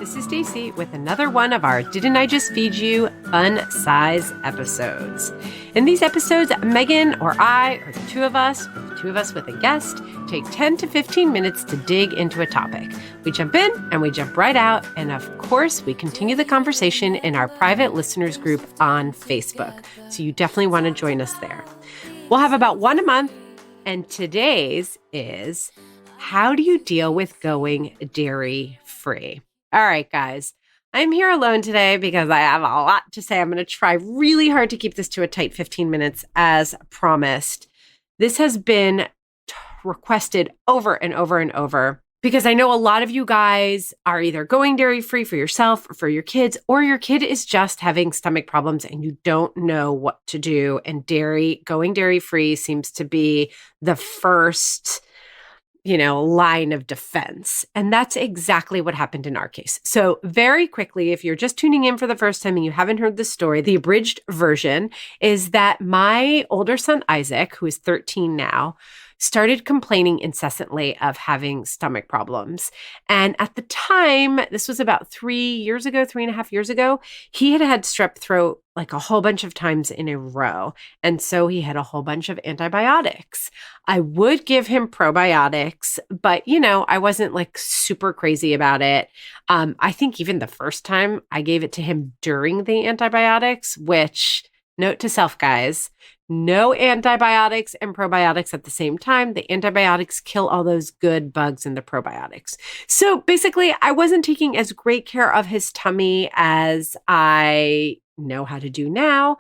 This is Stacie with another one of our Didn't I Just Feed You fun size episodes. In these episodes, Megan or I, or the two of us with a guest, take 10 to 15 minutes to dig into a topic. We jump in and we jump right out. And of course, we continue the conversation in our private listeners group on Facebook. So you definitely want to join us there. We'll have about one a month. And today's is, how do you deal with going dairy-free? All right, guys, I'm here alone today because I have a lot to say. I'm going to try really hard to keep this to a tight 15 minutes as promised. This has been requested over and over and over because I know a lot of you guys are either going dairy-free for yourself or for your kids, or your kid is just having stomach problems and you don't know what to do. And going dairy-free seems to be the first line of defense. And that's exactly what happened in our case. So very quickly, if you're just tuning in for the first time and you haven't heard the story, the abridged version is that my older son, Isaac, who is 13 now, started complaining incessantly of having stomach problems. And at the time, this was about 3.5 years ago, he had had strep throat like a whole bunch of times in a row. And so he had a whole bunch of antibiotics. I would give him probiotics, but I wasn't like super crazy about it. I think even the first time I gave it to him during the antibiotics, which, note to self, guys, no antibiotics and probiotics at the same time. The antibiotics kill all those good bugs in the probiotics. So basically, I wasn't taking as great care of his tummy as I know how to do now.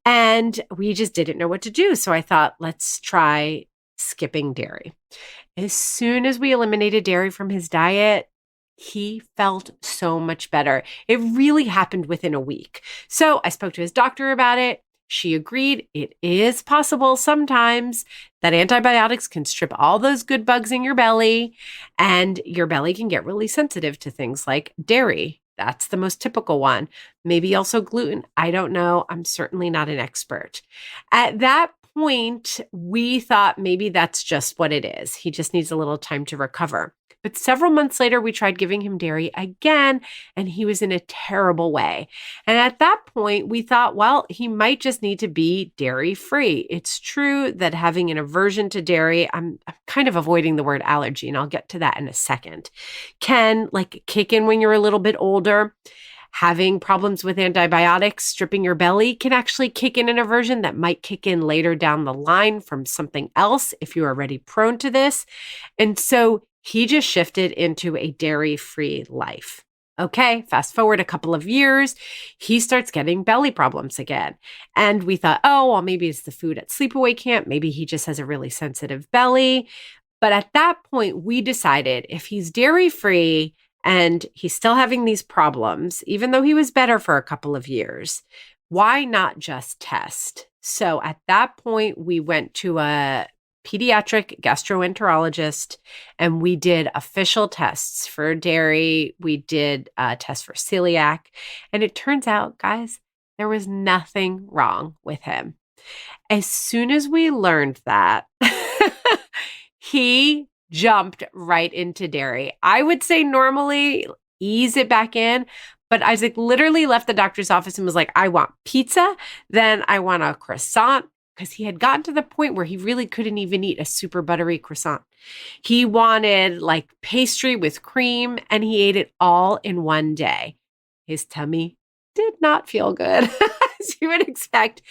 And we just didn't know what to do. So I thought, let's try skipping dairy. As soon as we eliminated dairy from his diet, he felt so much better. It really happened within a week. So I spoke to his doctor about it. She agreed it is possible sometimes that antibiotics can strip all those good bugs in your belly, and your belly can get really sensitive to things like dairy. That's the most typical one. Maybe also gluten. I don't know. I'm certainly not an expert. At that point, we thought maybe that's just what it is. He just needs a little time to recover. But several months later, we tried giving him dairy again, and he was in a terrible way. And at that point, we thought, well, he might just need to be dairy-free. It's true that having an aversion to dairy, I'm kind of avoiding the word allergy, and I'll get to that in a second, can kick in when you're a little bit older. Having problems with antibiotics stripping your belly can actually kick in an aversion that might kick in later down the line from something else if you're already prone to this. And so he just shifted into a dairy-free life. Okay, fast forward a couple of years, he starts getting belly problems again. And we thought, oh, well, maybe it's the food at sleepaway camp. Maybe he just has a really sensitive belly. But at that point, we decided if he's dairy-free and he's still having these problems, even though he was better for a couple of years, why not just test? So at that point, we went to a pediatric gastroenterologist, and we did official tests for dairy. We did a test for celiac, and it turns out, guys, there was nothing wrong with him. As soon as we learned that, he jumped right into dairy. I would say normally ease it back in, but Isaac literally left the doctor's office and was like, I want pizza, then I want a croissant, because he had gotten to the point where he really couldn't even eat a super buttery croissant. He wanted pastry with cream, and he ate it all in one day. His tummy did not feel good, as you would expect.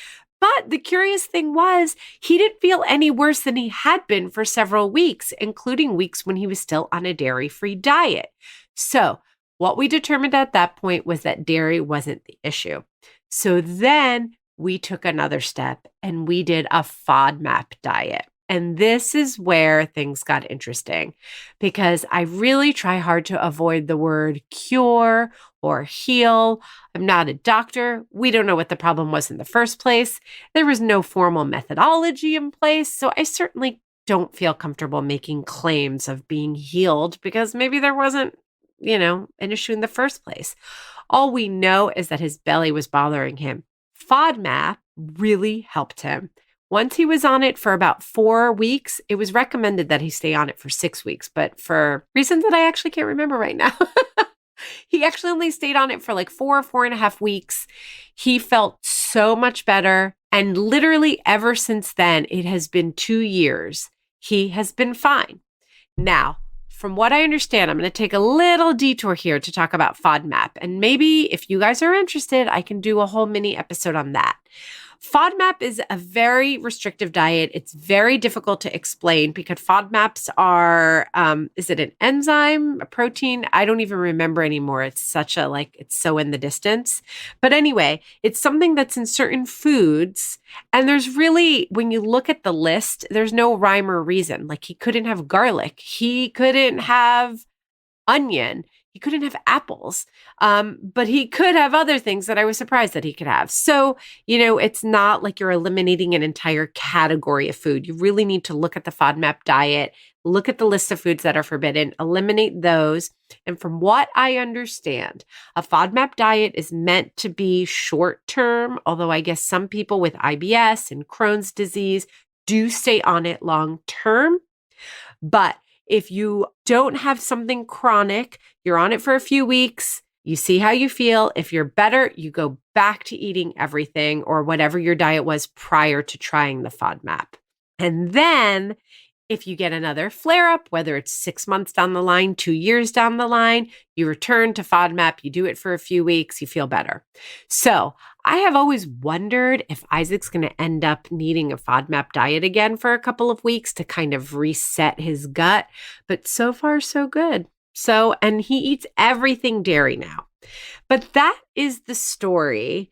But the curious thing was, he didn't feel any worse than he had been for several weeks, including weeks when he was still on a dairy-free diet. So what we determined at that point was that dairy wasn't the issue. So then we took another step and we did a FODMAP diet. And this is where things got interesting, because I really try hard to avoid the word cure or heal. I'm not a doctor. We don't know what the problem was in the first place. There was no formal methodology in place. So I certainly don't feel comfortable making claims of being healed because maybe there wasn't, an issue in the first place. All we know is that his belly was bothering him. FODMAP really helped him. Once he was on it for about 4 weeks, it was recommended that he stay on it for 6 weeks, but for reasons that I actually can't remember right now, He actually only stayed on it for like 4.5 weeks. He felt so much better. And literally ever since then, it has been 2 years. He has been fine. Now, from what I understand, I'm going to take a little detour here to talk about FODMAP. And maybe if you guys are interested, I can do a whole mini episode on that. FODMAP is a very restrictive diet. It's very difficult to explain because FODMAPs are, is it an enzyme, a protein? I don't even remember anymore. It's it's so in the distance. But anyway, it's something that's in certain foods. And there's really, when you look at the list, there's no rhyme or reason. Like he couldn't have garlic. He couldn't have onion. He couldn't have apples, but he could have other things that I was surprised that he could have. So, it's not like you're eliminating an entire category of food. You really need to look at the FODMAP diet, look at the list of foods that are forbidden, eliminate those. And from what I understand, a FODMAP diet is meant to be short term, although I guess some people with IBS and Crohn's disease do stay on it long term. But if you don't have something chronic, you're on it for a few weeks, you see how you feel. If you're better, you go back to eating everything or whatever your diet was prior to trying the FODMAP. And then if you get another flare up, whether it's 6 months down the line, 2 years down the line, you return to FODMAP, you do it for a few weeks, you feel better. So I have always wondered if Isaac's going to end up needing a FODMAP diet again for a couple of weeks to kind of reset his gut, but so far so good. And he eats everything dairy now. But that is the story.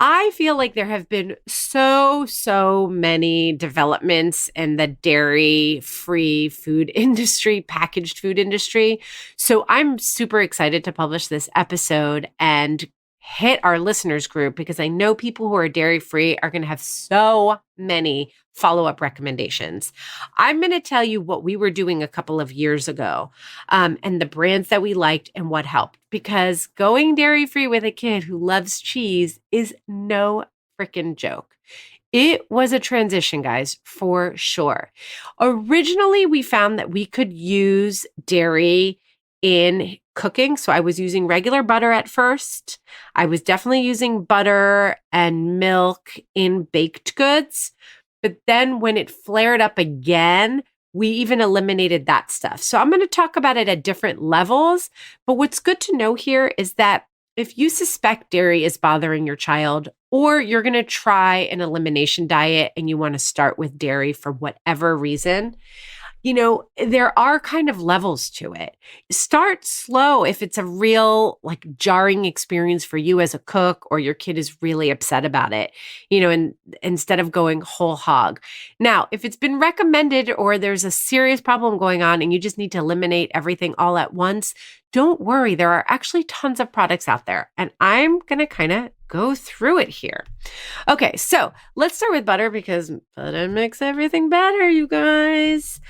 I feel like there have been so many developments in the dairy-free food industry, packaged food industry. So I'm super excited to publish this episode and hit our listeners group because I know people who are dairy-free are going to have so many follow-up recommendations. I'm going to tell you what we were doing a couple of years ago and the brands that we liked and what helped, because going dairy-free with a kid who loves cheese is no freaking joke. It was a transition, guys, for sure. Originally, we found that we could use dairy in cooking. So I was using regular butter at first. I was definitely using butter and milk in baked goods. But then when it flared up again, we even eliminated that stuff. So I'm going to talk about it at different levels. But what's good to know here is that if you suspect dairy is bothering your child, or you're going to try an elimination diet and you want to start with dairy for whatever reason, there are kind of levels to it. Start slow if it's a real jarring experience for you as a cook or your kid is really upset about it, and instead of going whole hog. Now, if it's been recommended or there's a serious problem going on and you just need to eliminate everything all at once, don't worry. There are actually tons of products out there, and I'm going to kind of go through it here. Okay, so let's start with butter because butter makes everything better, you guys.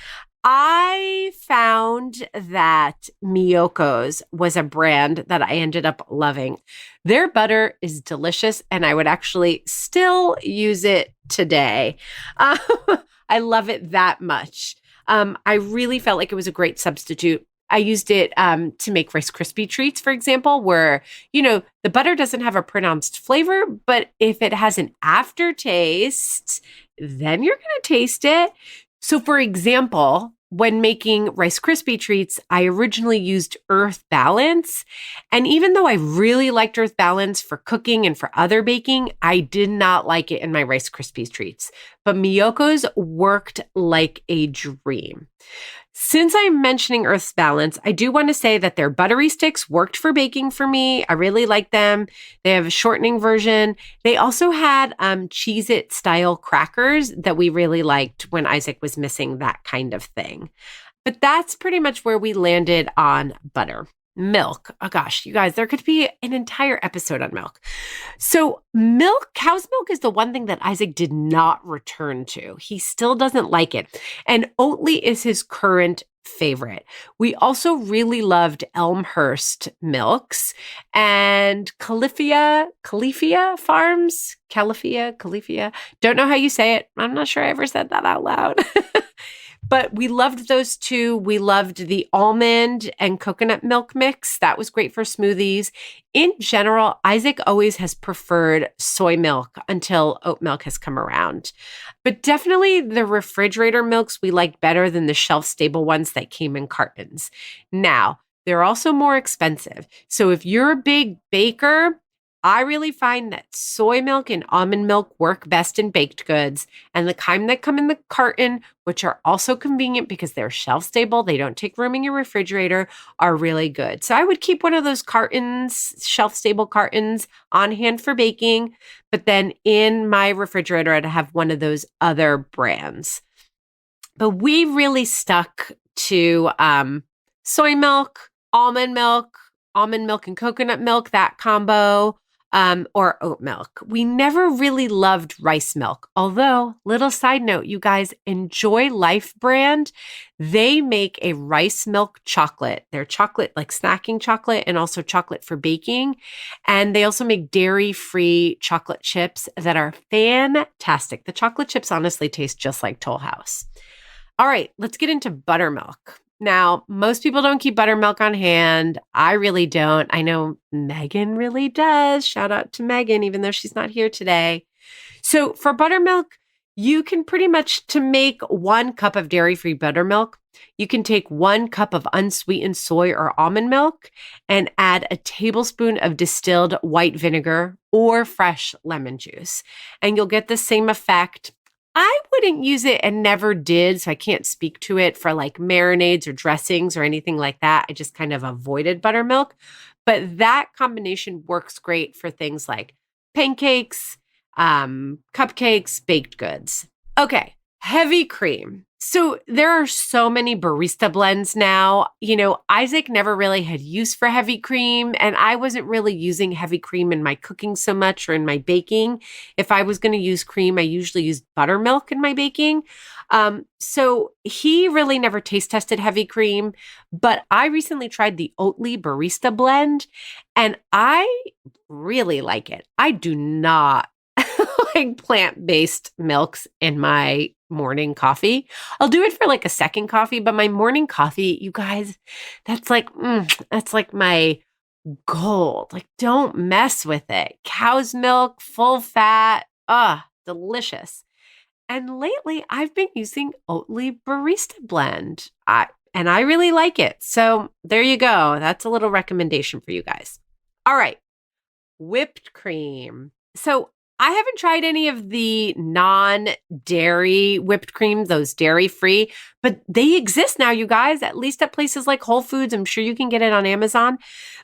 I found that Miyoko's was a brand that I ended up loving. Their butter is delicious, and I would actually still use it today. I love it that much. I really felt like it was a great substitute. I used it to make Rice Krispie treats, for example, where, the butter doesn't have a pronounced flavor, but if it has an aftertaste, then you're going to taste it. So, for example, when making Rice Krispie treats, I originally used Earth Balance. And even though I really liked Earth Balance for cooking and for other baking, I did not like it in my Rice Krispie treats. But Miyoko's worked like a dream. Since I'm mentioning Earth's Balance, I do want to say that their buttery sticks worked for baking for me. I really like them. They have a shortening version. They also had Cheez-It style crackers that we really liked when Isaac was missing that kind of thing. But that's pretty much where we landed on butter. Milk. Oh gosh, you guys, there could be an entire episode on milk. So cow's milk is the one thing that Isaac did not return to. He still doesn't like it. And Oatly is his current favorite. We also really loved Elmhurst milks and Califia Farms. Califia. Don't know how you say it. I'm not sure I ever said that out loud. But we loved those two. We loved the almond and coconut milk mix. That was great for smoothies. In general, Isaac always has preferred soy milk until oat milk has come around. But definitely the refrigerator milks we like better than the shelf-stable ones that came in cartons. Now, they're also more expensive. So if you're a big baker, I really find that soy milk and almond milk work best in baked goods, and the kind that come in the carton, which are also convenient because they're shelf stable, they don't take room in your refrigerator, are really good. So I would keep one of those cartons, shelf stable cartons, on hand for baking, but then in my refrigerator, I'd have one of those other brands. But we really stuck to soy milk, almond milk and coconut milk, that combo. Or oat milk. We never really loved rice milk. Although, little side note, you guys, Enjoy Life brand, they make a rice milk chocolate. They're chocolate, like snacking chocolate, and also chocolate for baking. And they also make dairy-free chocolate chips that are fantastic. The chocolate chips honestly taste just like Toll House. All right, let's get into buttermilk. Now, most people don't keep buttermilk on hand. I really don't. I know Megan really does. Shout out to Megan, even though she's not here today. So for buttermilk, you can pretty much, to make 1 cup of dairy-free buttermilk, you can take 1 cup of unsweetened soy or almond milk and add a tablespoon of distilled white vinegar or fresh lemon juice. And you'll get the same effect. I wouldn't use it and never did, so I can't speak to it for like marinades or dressings or anything like that. I just kind of avoided buttermilk. But that combination works great for things like pancakes, cupcakes, baked goods. Okay, heavy cream. So there are so many barista blends now. You know, Isaac never really had use for heavy cream, and I wasn't really using heavy cream in my cooking so much or in my baking. If I was going to use cream, I usually used buttermilk in my baking. So he really never taste tested heavy cream, but I recently tried the Oatly barista blend, and I really like it. I do not like plant-based milks in my morning coffee. I'll do it for like a second coffee, but my morning coffee, you guys, that's like my gold. Like, don't mess with it. Cow's milk, full fat, delicious. And lately I've been using Oatly Barista Blend. And I really like it. So there you go. That's a little recommendation for you guys. All right. Whipped cream. So I haven't tried any of the non-dairy whipped cream, those dairy-free, but they exist now, you guys, at least at places like Whole Foods. I'm sure you can get it on Amazon.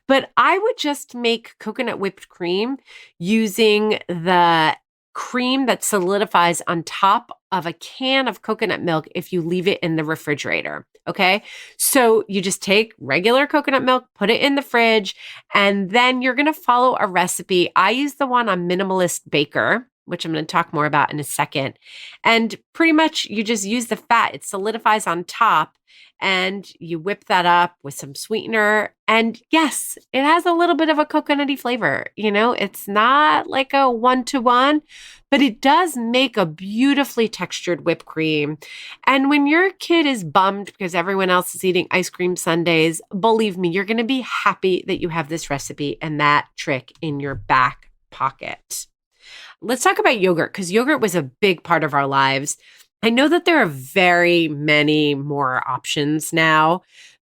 But I would just make coconut whipped cream using the cream that solidifies on top of a can of coconut milk if you leave it in the refrigerator. Okay. So you just take regular coconut milk, put it in the fridge, and then you're going to follow a recipe. I use the one on Minimalist Baker, which I'm going to talk more about in a second. And pretty much you just use the fat. It solidifies on top and you whip that up with some sweetener. And yes, it has a little bit of a coconutty flavor. You know, it's not like a 1-to-1, but it does make a beautifully textured whipped cream. And when your kid is bummed because everyone else is eating ice cream sundaes, believe me, you're going to be happy that you have this recipe and that trick in your back pocket. Let's talk about yogurt, because yogurt was a big part of our lives. I know that there are very many more options now,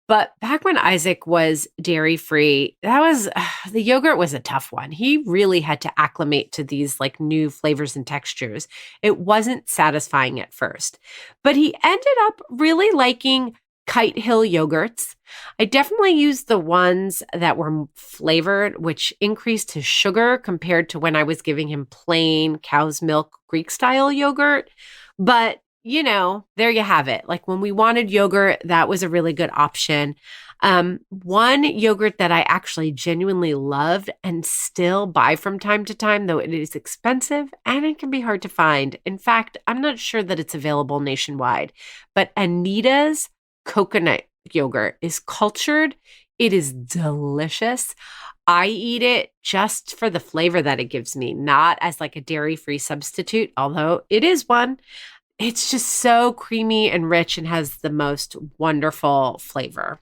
but back when Isaac was dairy-free, the yogurt was a tough one. He really had to acclimate to these like new flavors and textures. It wasn't satisfying at first, but he ended up really liking Kite Hill yogurts. I definitely used the ones that were flavored, which increased his sugar compared to when I was giving him plain cow's milk Greek style yogurt. But, you know, there you have it. Like when we wanted yogurt, that was a really good option. One yogurt that I actually genuinely loved and still buy from time to time, though it is expensive and it can be hard to find. In fact, I'm not sure that it's available nationwide, but Anita's coconut yogurt is cultured. It is delicious. I eat it just for the flavor that it gives me, not as like a dairy-free substitute, although it is one. It's just so creamy and rich and has the most wonderful flavor.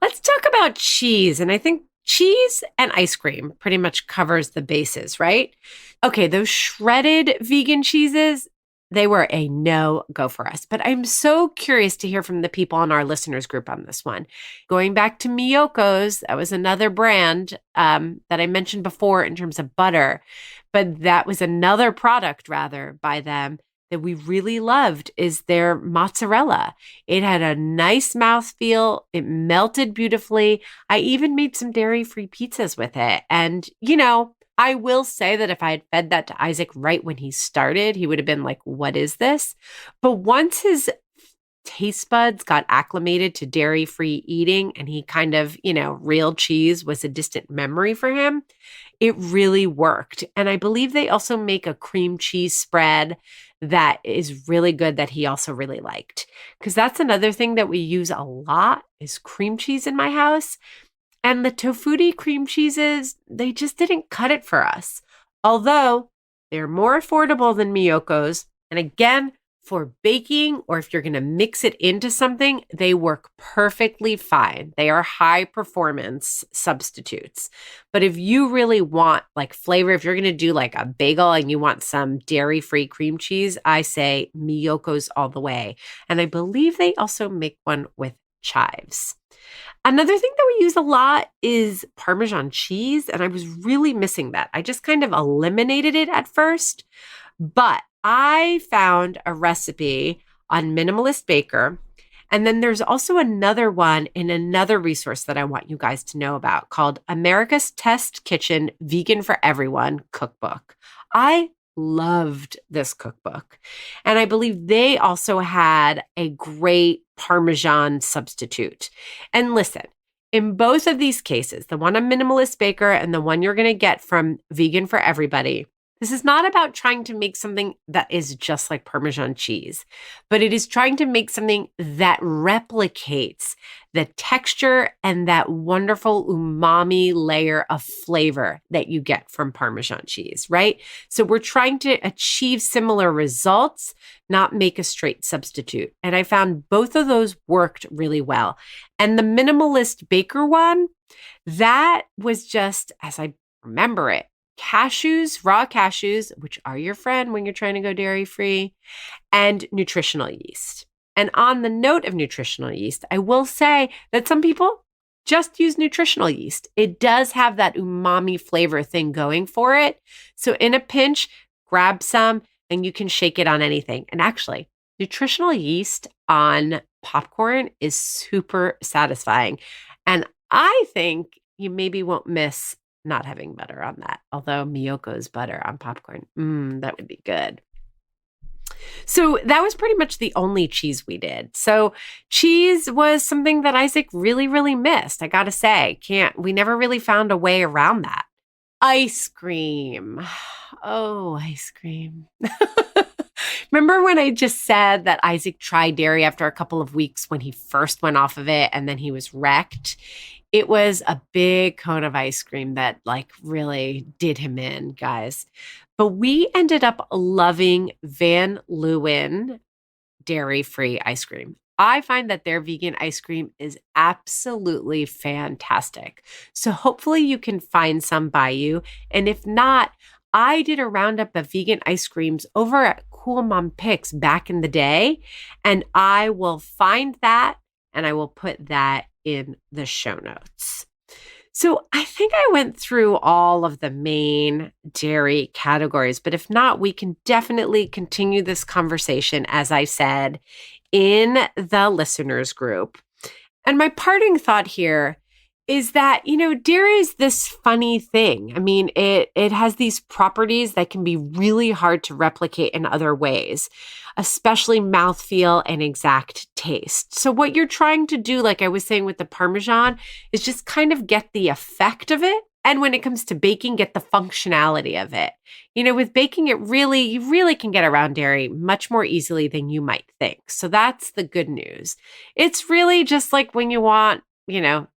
Let's talk about cheese. And I think cheese and ice cream pretty much covers the bases, right? Okay, those shredded vegan cheeses, they were a no-go for us. But I'm so curious to hear from the people on our listeners group on this one. Going back to Miyoko's, that was another brand that I mentioned before in terms of butter, but that was another product rather by them that we really loved is their mozzarella. It had a nice mouthfeel. It melted beautifully. I even made some dairy-free pizzas with it. And, I will say that if I had fed that to Isaac right when he started, he would have been like, what is this? But once his taste buds got acclimated to dairy-free eating and he kind of, real cheese was a distant memory for him, it really worked. And I believe they also make a cream cheese spread that is really good that he also really liked. Because that's another thing that we use a lot is cream cheese in my house. And the Tofutti cream cheeses, they just didn't cut it for us. Although they're more affordable than Miyoko's. And again, for baking or if you're going to mix it into something, they work perfectly fine. They are high performance substitutes. But if you really want like flavor, if you're going to do like a bagel and you want some dairy-free cream cheese, I say Miyoko's all the way. And I believe they also make one with chives. Another thing that we use a lot is Parmesan cheese, and I was really missing that. I just kind of eliminated it at first, but I found a recipe on Minimalist Baker, and then there's also another one in another resource that I want you guys to know about called America's Test Kitchen Vegan for Everyone Cookbook. I loved this cookbook, and I believe they also had a great Parmesan substitute. And listen, in both of these cases, the one on Minimalist Baker and the one you're going to get from Vegan for Everybody, this is not about trying to make something that is just like Parmesan cheese, but it is trying to make something that replicates the texture and that wonderful umami layer of flavor that you get from Parmesan cheese, right? So we're trying to achieve similar results, not make a straight substitute. And I found both of those worked really well. And the Minimalist Baker one, that was just, as I remember it, cashews, raw cashews, which are your friend when you're trying to go dairy-free, and nutritional yeast. And on the note of nutritional yeast, I will say that some people just use nutritional yeast. It does have that umami flavor thing going for it. So in a pinch, grab some and you can shake it on anything. And actually, nutritional yeast on popcorn is super satisfying. And I think you maybe won't miss not having butter on that. Although Miyoko's butter on popcorn, that would be good. So that was pretty much the only cheese we did. So cheese was something that Isaac really, really missed. I got to say, we never really found a way around that. Ice cream. Oh, ice cream. Remember when I just said that Isaac tried dairy after a couple of weeks when he first went off of it and then he was wrecked? It was a big cone of ice cream that really did him in, guys. But we ended up loving Van Leeuwen dairy-free ice cream. I find that their vegan ice cream is absolutely fantastic. So hopefully you can find some by you. And if not, I did a roundup of vegan ice creams over at Cool Mom Picks back in the day. And I will find that and I will put that in the show notes. So I think I went through all of the main dairy categories, but if not, we can definitely continue this conversation, as I said, in the listeners group. And my parting thought here is that, dairy is this funny thing. I mean, it has these properties that can be really hard to replicate in other ways, especially mouthfeel and exact taste. So what you're trying to do, like I was saying with the Parmesan, is just kind of get the effect of it. And when it comes to baking, get the functionality of it. With baking, you really can get around dairy much more easily than you might think. So that's the good news. It's really just like when you want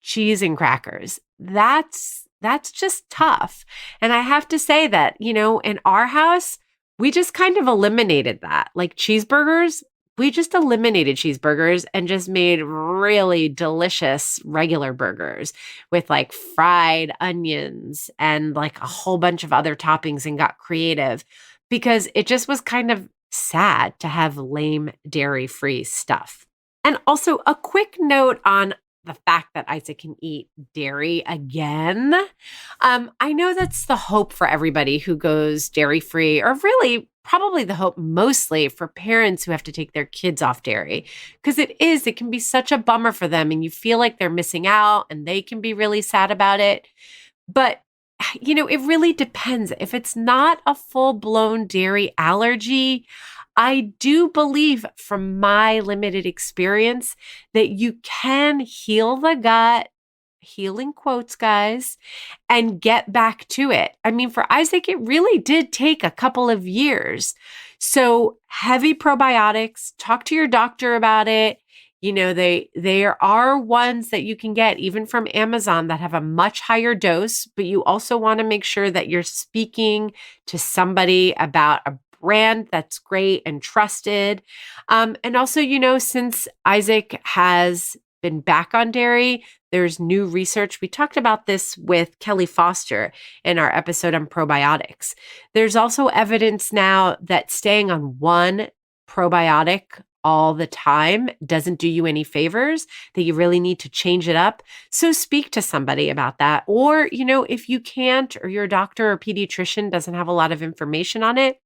cheese and crackers. That's just tough. And I have to say that, in our house, we just kind of eliminated that. Like cheeseburgers, we just eliminated cheeseburgers and just made really delicious regular burgers with like fried onions and like a whole bunch of other toppings and got creative because it just was kind of sad to have lame dairy-free stuff. And also a quick note on the fact that Isaac can eat dairy again. I know that's the hope for everybody who goes dairy-free, or really probably the hope mostly for parents who have to take their kids off dairy, because it can be such a bummer for them and you feel like they're missing out and they can be really sad about it. But it really depends. If it's not a full-blown dairy allergy, I do believe from my limited experience that you can heal the gut, healing quotes, guys, and get back to it. I mean, for Isaac, it really did take a couple of years. So heavy probiotics, talk to your doctor about it. There are ones that you can get even from Amazon that have a much higher dose, but you also want to make sure that you're speaking to somebody about a brand that's great and trusted. And also, since Isaac has been back on dairy, there's new research. We talked about this with Kelly Foster in our episode on probiotics. There's also evidence now that staying on one probiotic all the time doesn't do you any favors, that you really need to change it up. So speak to somebody about that. Or, if you can't, or your doctor or pediatrician doesn't have a lot of information on it,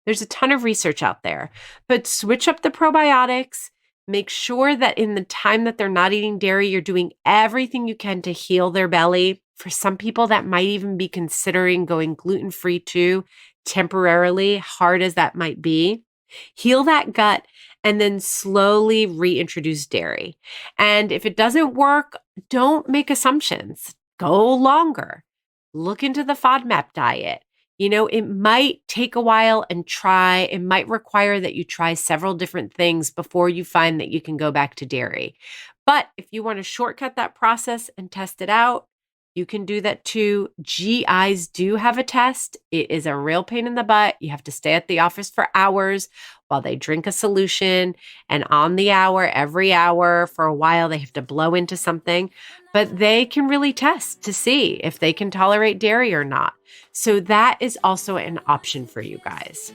there's a ton of research out there. But switch up the probiotics. Make sure that in the time that they're not eating dairy, you're doing everything you can to heal their belly. For some people, that might even be considering going gluten-free too, temporarily, hard as that might be. Heal that gut and then slowly reintroduce dairy. And if it doesn't work, don't make assumptions. Go longer. Look into the FODMAP diet. It might take a while and try. It might require that you try several different things before you find that you can go back to dairy. But if you want to shortcut that process and test it out, you can do that too. GIs do have a test. It is a real pain in the butt. You have to stay at the office for hours while they drink a solution, and on the hour, every hour for a while, they have to blow into something, but they can really test to see if they can tolerate dairy or not. So that is also an option for you guys.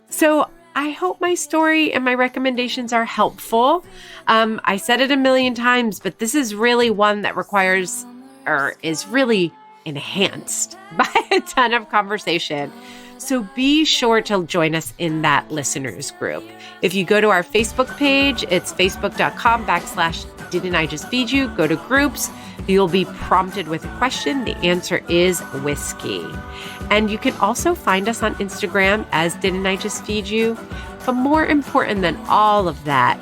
So I hope my story and my recommendations are helpful. I said it a million times, but this is really one that requires or is really enhanced by a ton of conversation. So be sure to join us in that listeners group. If you go to our Facebook page, it's facebook.com/Didn't I Just Feed You? Go to groups. You'll be prompted with a question. The answer is whiskey. And you can also find us on Instagram as Didn't I Just Feed You? But more important than all of that,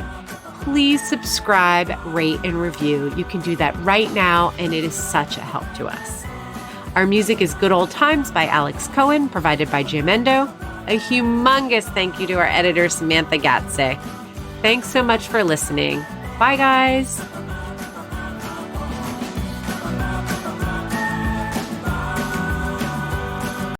please subscribe, rate, and review. You can do that right now, and it is such a help to us. Our music is Good Old Times by Alex Cohen, provided by Jamendo. A humongous thank you to our editor, Samantha Gatzik. Thanks so much for listening. Bye, guys.